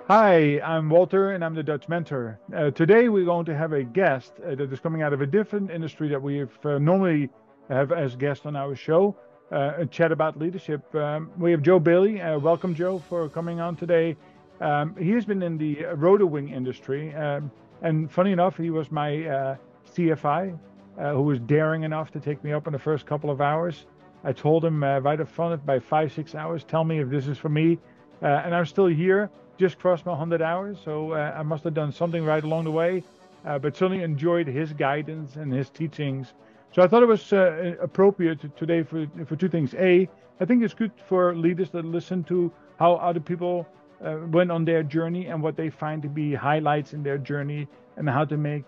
Hi, I'm Walter and I'm the Dutch mentor. Today we're going to have a guest that is coming out of a different industry that we have normally have as guest on our show, a chat about leadership. We have Joe Bailey. Welcome, Joe, for coming on today. He has been in the rotor wing industry, and funny enough, he was my CFI, who was daring enough to take me up in the first couple of hours. I told him right up front, by 5, 6 hours, tell me if this is for me, and I'm still here, just crossed my 100 hours, so I must have done something right along the way, but certainly enjoyed his guidance and his teachings. So I thought it was appropriate today for two things. I think it's good for leaders to listen to how other people went on their journey and what they find to be highlights in their journey and how to make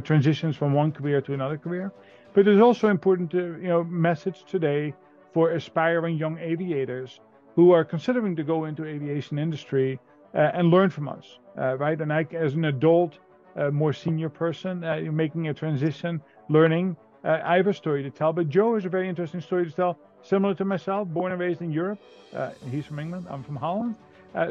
transitions from one career to another career. But it's also important to message today for aspiring young aviators who are considering to go into aviation industry and learn from us, right? And I, as an adult, more senior person, making a transition, learning, I have a story to tell. But Joe has a very interesting story to tell, similar to myself, born and raised in Europe. He's from England, I'm from Holland.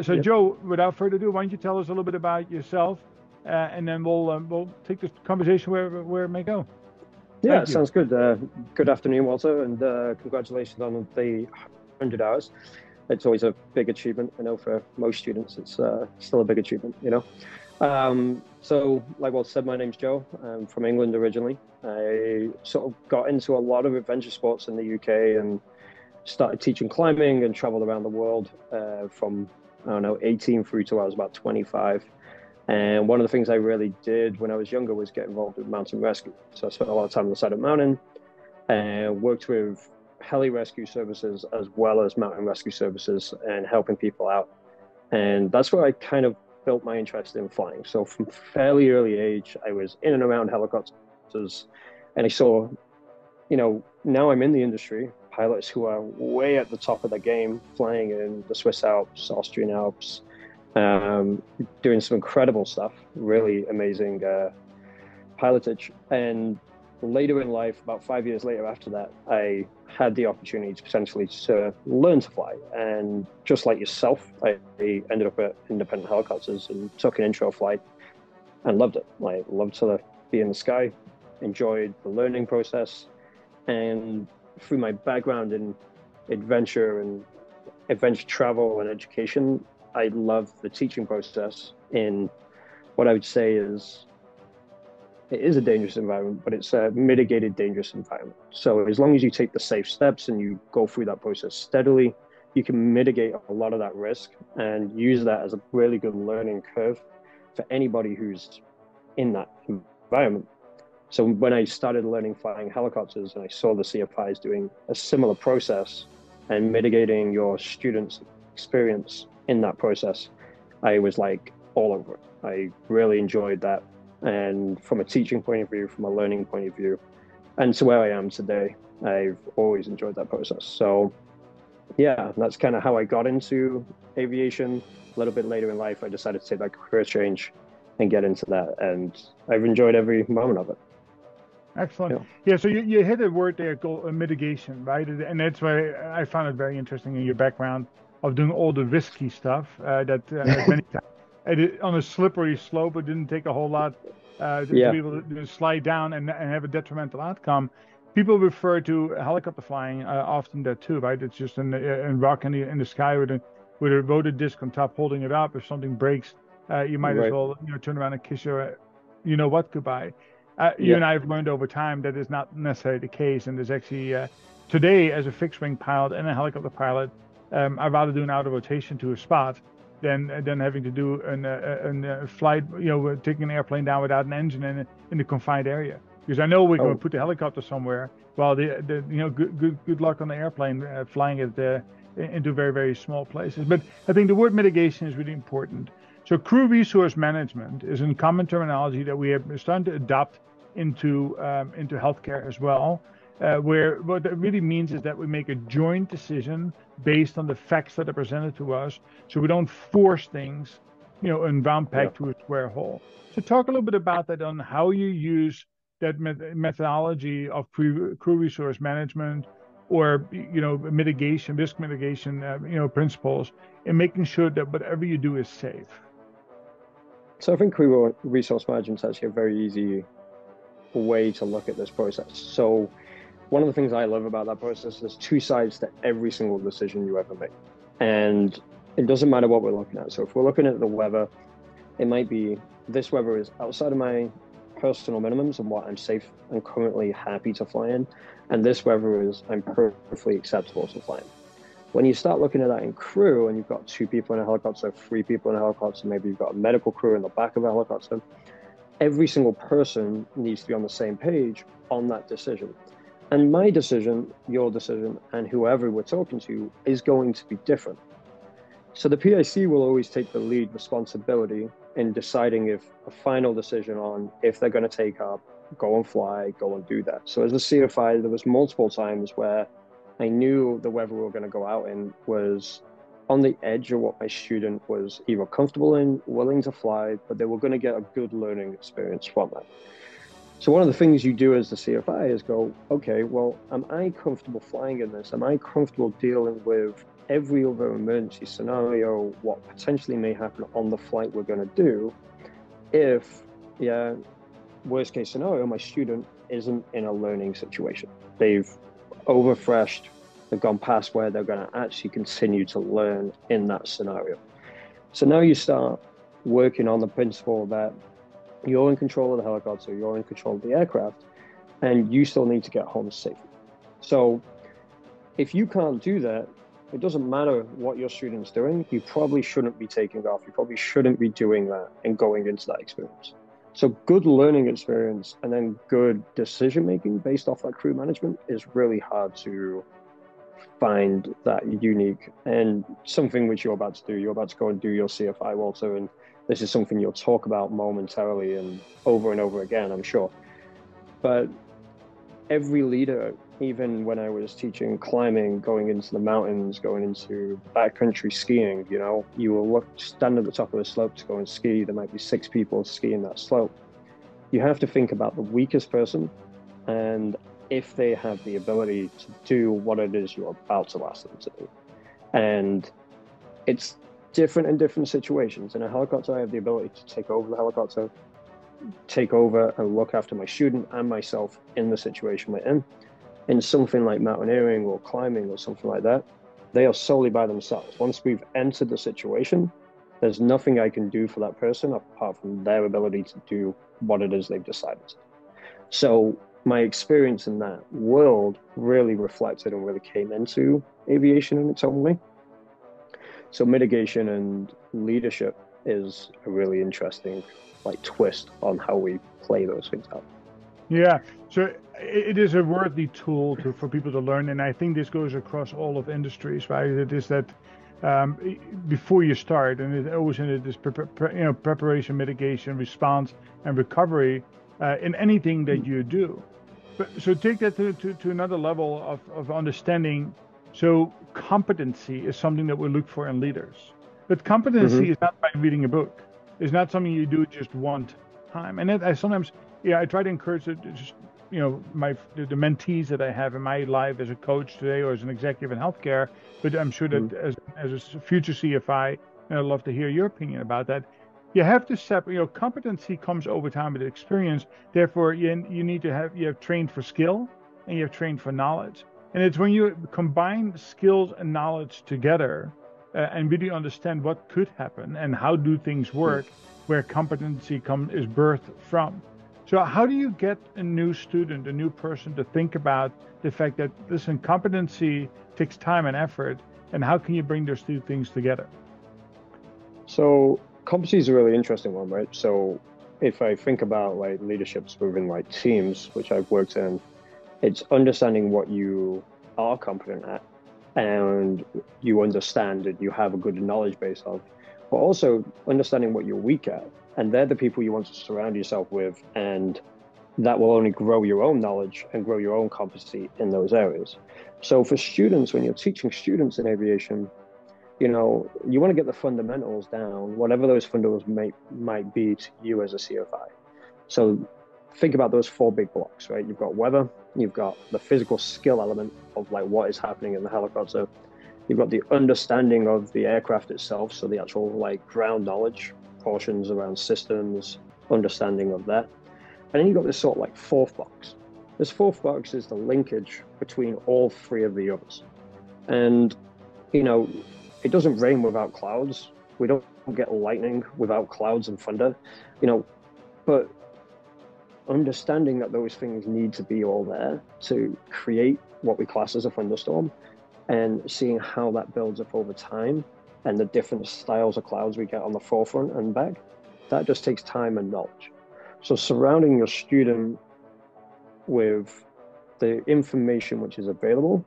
So Yep. Joe, without further ado, why don't you tell us a little bit about yourself, and then we'll take this conversation where it may go. Yeah, Thank you. sounds good. Good afternoon, Walter, and congratulations on the 100 hours. It's always a big achievement. I know for most students, it's still a big achievement. So, like Walter said, my name's Joe. I'm from England originally. I sort of got into a lot of adventure sports in the UK and started teaching climbing and traveled around the world from, I don't know, 18 through to I was about 25. And one of the things I really did when I was younger was get involved with mountain rescue. So I spent a lot of time on the side of the mountain and worked with heli rescue services as well as mountain rescue services and helping people out. And that's where I kind of built my interest in flying. So from fairly early age, I was in and around helicopters, and I saw, now I'm in the industry, pilots who are way at the top of the game, flying in the Swiss Alps, Austrian Alps, um, doing some incredible stuff, really amazing pilotage. And later in life, about 5 years later after that, I had the opportunity to potentially to learn to fly. And just like yourself, I ended up at Independent Helicopters and took an intro flight and loved it. I loved to be in the sky, enjoyed the learning process. And through my background in adventure and adventure travel and education, I love the teaching process in what I would say is it is a dangerous environment, but it's a mitigated dangerous environment. So as long as you take the safe steps and you go through that process steadily, you can mitigate a lot of that risk and use that as a really good learning curve for anybody who's in that environment. So when I started learning flying helicopters and I saw the CFIs doing a similar process and mitigating your students' experience in that process, I was like all over it. I really enjoyed that. And from a teaching point of view, from a learning point of view, and to where I am today, I've always enjoyed that process. So yeah, that's kind of how I got into aviation. A little bit later in life, I decided to take that career change and get into that. And I've enjoyed every moment of it. Excellent. Yeah. Yeah, so you hit a word there called mitigation, right? And that's why I found it very interesting in your background of doing all the risky stuff that as many times on a slippery slope. It didn't take a whole lot to Yeah. be able to slide down and have a detrimental outcome. People refer to helicopter flying often that too, right? It's just in rock in the sky with a rotor disc on top holding it up. If something breaks, you might as Right. well turn around and kiss your you know what goodbye. You Yeah. and I have learned over time that is not necessarily the case. And there's actually today, as a fixed wing pilot and a helicopter pilot, I'd rather do an out of rotation to a spot than having to do a flight, taking an airplane down without an engine in the confined area. Because I know we're going to Oh, put the helicopter somewhere. Well, good luck on the airplane flying it into very very small places. But I think the word mitigation is really important. So crew resource management is a common terminology that we have starting to adopt into healthcare as well, where what it really means is that we make a joint decision based on the facts that are presented to us, so we don't force things, and round yeah. peg to a square hole. So talk a little bit about that on how you use that methodology of crew resource management or mitigation, risk mitigation, principles in making sure that whatever you do is safe. So I think crew resource management is actually a very easy way to look at this process. So one of the things I love about that process is there's two sides to every single decision you ever make. And it doesn't matter what we're looking at. So if we're looking at the weather, it might be this weather is outside of my personal minimums and what I'm safe and currently happy to fly in. And this weather is I'm perfectly acceptable to fly in. When you start looking at that in crew and you've got two people in a helicopter, three people in a helicopter, maybe you've got a medical crew in the back of a helicopter, every single person needs to be on the same page on that decision. And my decision, your decision, and whoever we're talking to is going to be different. So the PIC will always take the lead responsibility in deciding if a final decision on if they're going to take up, go and fly, go and do that. So as a CFI, there was multiple times where I knew the weather we were going to go out in was on the edge of what my student was either comfortable in, willing to fly, but they were going to get a good learning experience from that. So one of the things you do as the CFI is go, okay, well, am I comfortable flying in this? Am I comfortable dealing with every other emergency scenario, what potentially may happen on the flight we're going to do if, yeah, worst case scenario, my student isn't in a learning situation. They've overfreshed, they've gone past where they're going to actually continue to learn in that scenario. So now you start working on the principle that you're in control of the helicopter, you're in control of the aircraft, and you still need to get home safely. So if you can't do that, it doesn't matter what your student's doing, you probably shouldn't be taking off, you probably shouldn't be doing that and going into that experience. So good learning experience and then good decision making based off that crew management is really hard to find that unique, and something which you're about to do. You're about to go and do your CFI, Walter, and this is something you'll talk about momentarily and over again, I'm sure. But every leader, even when I was teaching climbing, going into the mountains, going into backcountry skiing, you know, you will stand at the top of the slope to go and ski. There might be 6 people skiing that slope. You have to think about the weakest person and if they have the ability to do what it is you're about to ask them to do. And it's different in different situations. In a helicopter, I have the ability to take over the helicopter, take over and look after my student and myself in the situation we're in. In something like mountaineering or climbing or something like that, they are solely by themselves. Once we've entered the situation, there's nothing I can do for that person apart from their ability to do what it is they've decided. So my experience in that world really reflected and really came into aviation in its own way. So mitigation and leadership is a really interesting twist on how we play those things out. Yeah, so it is a worthy tool for people to learn, and I think this goes across all of industries, right? It is that before you start, and it always in this preparation, mitigation, response, and recovery in anything that you do. So take that to another level of understanding. So competency is something that we look for in leaders, but competency is not by reading a book. It's not something you do just one time. And I sometimes, I try to encourage it, just the mentees that I have in my life as a coach today or as an executive in healthcare. But I'm sure that as a future CFI, and I'd love to hear your opinion about that. You have to separate. Competency comes over time with experience. Therefore, you need to you have trained for skill and you have trained for knowledge. And it's when you combine skills and knowledge together and really understand what could happen and how do things work, where competency is birthed from. So how do you get a new student, a new person to think about the fact that, listen, competency takes time and effort, and how can you bring those two things together? So competency is a really interesting one, right? So if I think about leaderships within teams, which I've worked in, it's understanding what you are competent at and you understand and you have a good knowledge base of, but also understanding what you're weak at. And they're the people you want to surround yourself with, and that will only grow your own knowledge and grow your own competency in those areas. So for students, when you're teaching students in aviation, you want to get the fundamentals down, whatever those fundamentals might be to you as a CFI. So think about those 4 big blocks, right? You've got weather, you've got the physical skill element of what is happening in the helicopter. You've got the understanding of the aircraft itself, so the actual ground knowledge. portions around systems, understanding of that. And then you've got this sort of like fourth box. This fourth box is the linkage between all three of the others. And, you know, it doesn't rain without clouds. We don't get lightning without clouds and thunder, you know, but understanding that those things need to be all there to create what we class as a thunderstorm, and seeing how that builds up over time and the different styles of clouds we get on the forefront and back, that just takes time and knowledge. So surrounding your student with the information which is available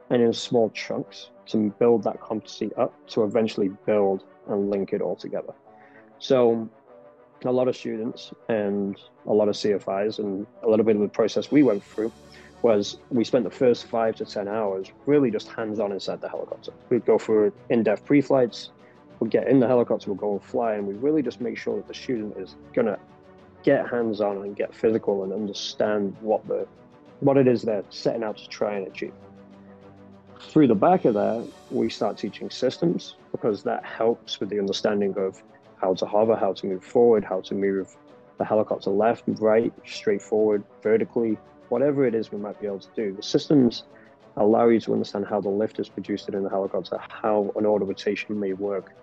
and in small chunks to build that competency up to eventually build and link it all together. So a lot of students and a lot of CFIs, and a little bit of the process we went through was we spent the first 5 to 10 hours really just hands-on inside the helicopter. We'd go through in-depth pre-flights, we'd get in the helicopter, we'd go and fly, and we really just make sure that the student is gonna get hands-on and get physical and understand what it is they're setting out to try and achieve. Through the back of that, we start teaching systems, because that helps with the understanding of how to hover, how to move forward, how to move the helicopter left, right, straight forward, vertically, whatever it is we might be able to do. The systems allow you to understand how the lift is produced in the helicopter, how an order rotation may work,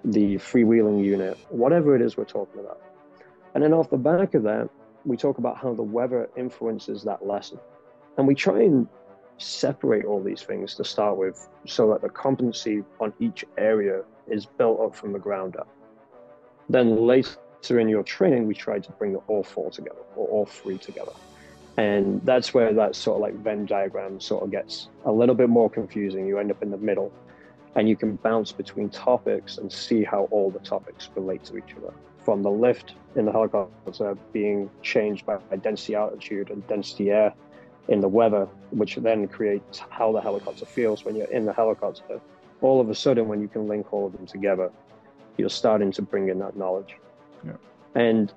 the freewheeling unit, whatever it is we're talking about. And then off the back of that, we talk about how the weather influences that lesson. And we try and separate all these things to start with so that the competency on each area is built up from the ground up. Then later in your training, we try to bring all four together, or all three together. And that's where that sort of like Venn diagram sort of gets a little bit more confusing. You end up in the middle, and you can bounce between topics and see how all the topics relate to each other. From the lift in the helicopter being changed by density altitude and density air in the weather, which then creates how the helicopter feels when you're in the helicopter. All of a sudden, when you can link all of them together, you're starting to bring in that knowledge. Yeah. And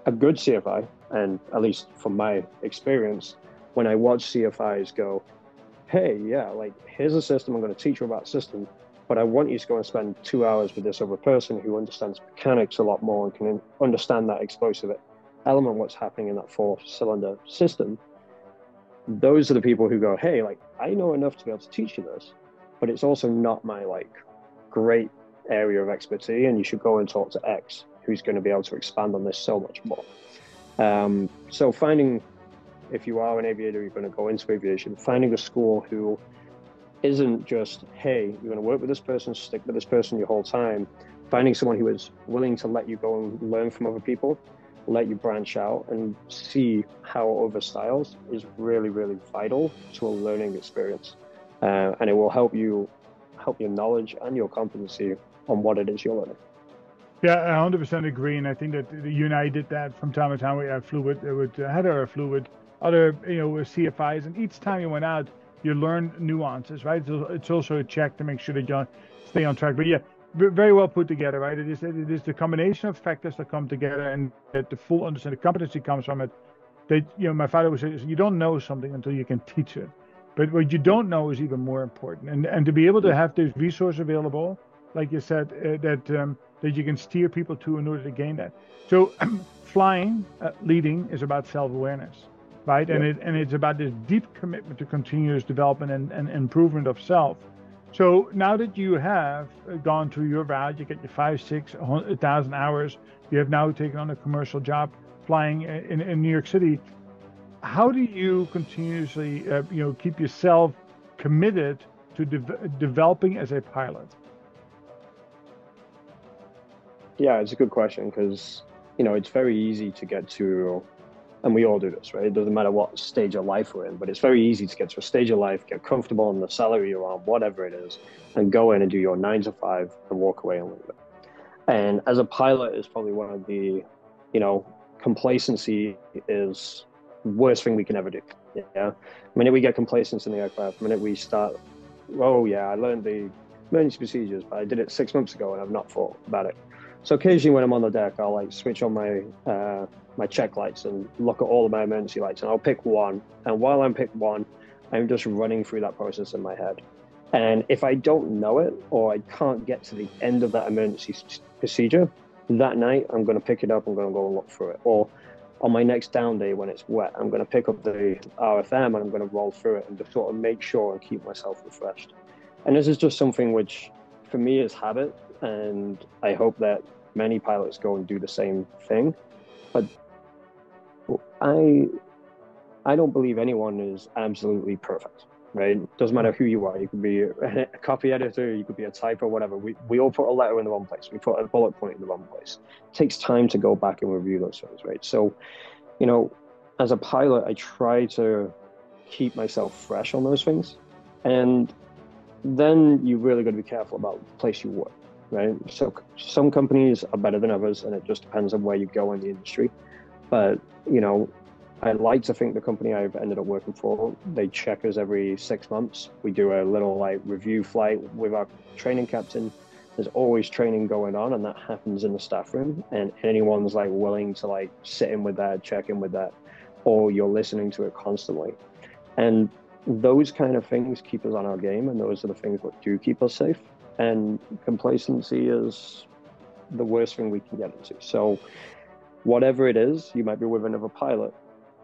a good CFI, and at least from my experience, when I watch CFIs go, hey, yeah, like here's a system, I'm going to teach you about system, but I want you to go and spend 2 hours with this other person who understands mechanics a lot more and can understand that explosive element, what's happening in that 4-cylinder system. Those are the people who go, hey, like I know enough to be able to teach you this, but it's also not my like great area of expertise, and you should go and talk to X, who's going to be able to expand on this so much more. So finding, if you are an aviator, you're going to go into aviation, finding a school who isn't just, hey, you're going to work with this person, stick with this person your whole time. Finding someone who is willing to let you go and learn from other people, let you branch out and see how other styles is really, really vital to a learning experience. And it will help your knowledge and your competency on what it is you're learning. Yeah, I 100% agree, and I think that you and I did that from time to time. I flew with Heather, flew with other CFIs, and each time you went out, you learn nuances, right? So it's also a check to make sure that you stay on track. But yeah, very well put together, right? It is the combination of factors that come together, and that the full understanding, the competency comes from it. That my father would say, you don't know something until you can teach it. But what you don't know is even more important, and to be able to have this resource available, like you said, that you can steer people to in order to gain that. So flying, leading is about self-awareness, right? Yeah. And it's about this deep commitment to continuous development and improvement of self. So now that you have gone through your route, you get your 5, 6, 1,000 hours, you have now taken on a commercial job flying in New York City. How do you continuously, keep yourself committed to developing as a pilot? Yeah, it's a good question, because, it's very easy to get to, and we all do this, right? It doesn't matter what stage of life we're in, but it's very easy to get to a stage of life, get comfortable in the salary you're on, whatever it is, and go in and do your 9 to 5 and walk away and leave it. And as a pilot, is probably one of the, complacency is the worst thing we can ever do. Yeah. The minute we get complacence in the aircraft, the minute we start, oh yeah, I learned the emergency procedures, but I did it 6 months ago and I've not thought about it. So occasionally when I'm on the deck, I'll like switch on my check lights and look at all of my emergency lights, and I'll pick one. And while I'm pick one, I'm just running through that process in my head. And if I don't know it, or I can't get to the end of that emergency procedure, that night I'm going to pick it up, I'm going to go and look through it. Or on my next down day when it's wet, I'm going to pick up the RFM and I'm going to roll through it and just sort of make sure and keep myself refreshed. And this is just something which for me is habit, and I hope that many pilots go and do the same thing. But I don't believe anyone is absolutely perfect, right? Doesn't matter who you are. You could be a copy editor, you could be a typer, whatever. We all put a letter in the wrong place. We put a bullet point in the wrong place. It takes time to go back and review those things, right? So, as a pilot, I try to keep myself fresh on those things. And then you really got to be careful about the place you work, right? So some companies are better than others, and it just depends on where you go in the industry. But, I like to think the company I've ended up working for, they check us every 6 months. We do a little review flight with our training captain. There's always training going on, and that happens in the staff room. And anyone's willing to sit in with that, check in with that, or you're listening to it constantly. And those kind of things keep us on our game, and those are the things that do keep us safe. And complacency is the worst thing we can get into. So whatever it is, you might be with another pilot.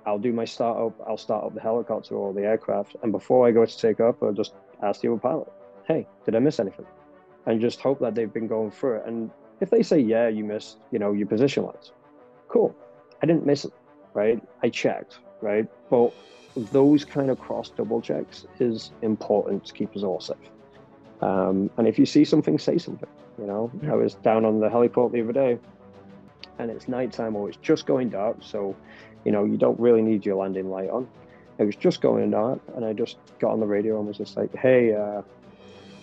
I'll do my startup. I'll start up the helicopter or the aircraft. And before I go to take up, I'll just ask the other pilot, hey, did I miss anything? And just hope that they've been going through it. And if they say, yeah, you missed, your position lights, cool. I didn't miss it, right? I checked, right? But those kind of cross double checks is important to keep us all safe. And if you see something, say something, I was down on the heliport the other day, and it's nighttime or it's just going dark. So, you don't really need your landing light on. It was just going dark, and I just got on the radio and was just like, hey,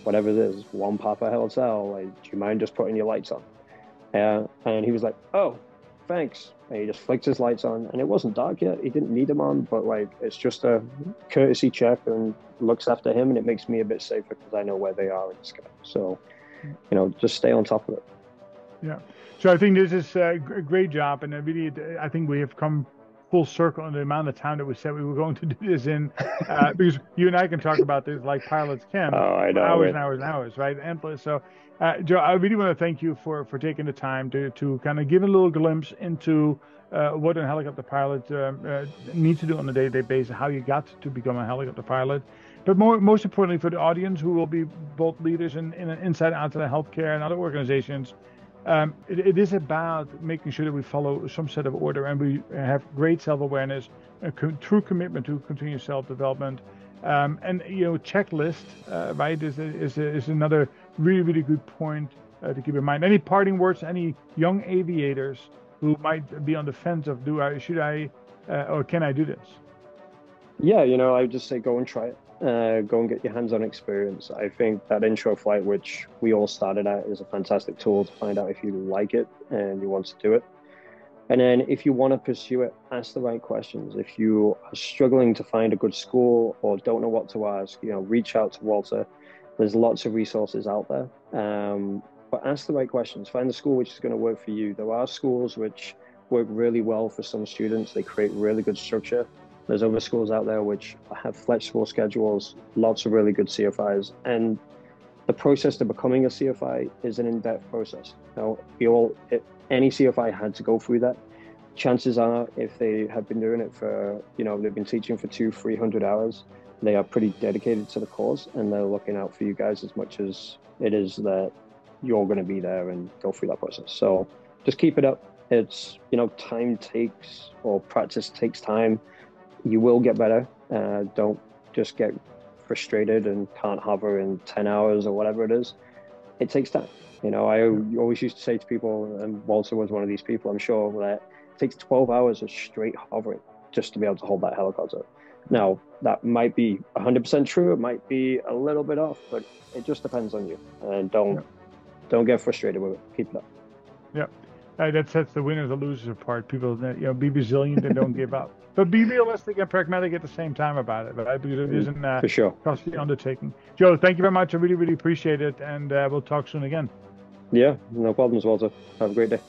whatever it is, 1 Papa Hotel, do you mind just putting your lights on? And he was like, oh, thanks. And he just flicked his lights on, and it wasn't dark yet. He didn't need them on, but it's just a courtesy check and looks after him, and it makes me a bit safer because I know where they are in the sky. So, just stay on top of it. Yeah. So I think this is a great job, and I think we have come full circle in the amount of time that we said we were going to do this in, because you and I can talk about this like pilots can, I know, hours and hours and hours, right? Endless. So, Joe, I really want to thank you for taking the time to kind of give a little glimpse into what a helicopter pilot needs to do on a day-to-day basis, how you got to become a helicopter pilot. But most importantly, for the audience who will be both leaders in inside out of the healthcare and other organizations, it is about making sure that we follow some set of order and we have great self-awareness, true commitment to continuous self-development, and checklist, right, is another really, really good point to keep in mind. Any parting words, any young aviators who might be on the fence of should I or can I do this? Yeah, I would just say go and try it. Go and get your hands-on experience. I think that intro flight, which we all started at, is a fantastic tool to find out if you like it and you want to do it. And then if you want to pursue it, ask the right questions. If you are struggling to find a good school or don't know what to ask, reach out to Walter. There's lots of resources out there. But ask the right questions. Find the school which is going to work for you. There are schools which work really well for some students. They create really good structure. There's other schools out there which have flexible schedules, lots of really good CFIs. And the process to becoming a CFI is an in-depth process. Any CFI had to go through that. Chances are, if they have been doing it for, they've been teaching for 200-300 hours, they are pretty dedicated to the cause, and they're looking out for you guys as much as it is that you're going to be there and go through that process. So just keep it up. It's, time takes, or practice takes time. You will get better. Don't just get frustrated and can't hover in 10 hours or whatever it is. It takes time. I always used to say to people, and Walter was one of these people, I'm sure, that it takes 12 hours of straight hovering just to be able to hold that helicopter. Now, that might be 100% true. It might be a little bit off, but it just depends on you. And don't get frustrated with it. Keep it up. Yeah. That sets the winners and losers apart. People, be resilient and don't give up. But be realistic and pragmatic at the same time about it, right? Because it isn't for sure costly undertaking. Joe, thank you very much. I really, really appreciate it. And we'll talk soon again. Yeah, no problems, Walter. Have a great day.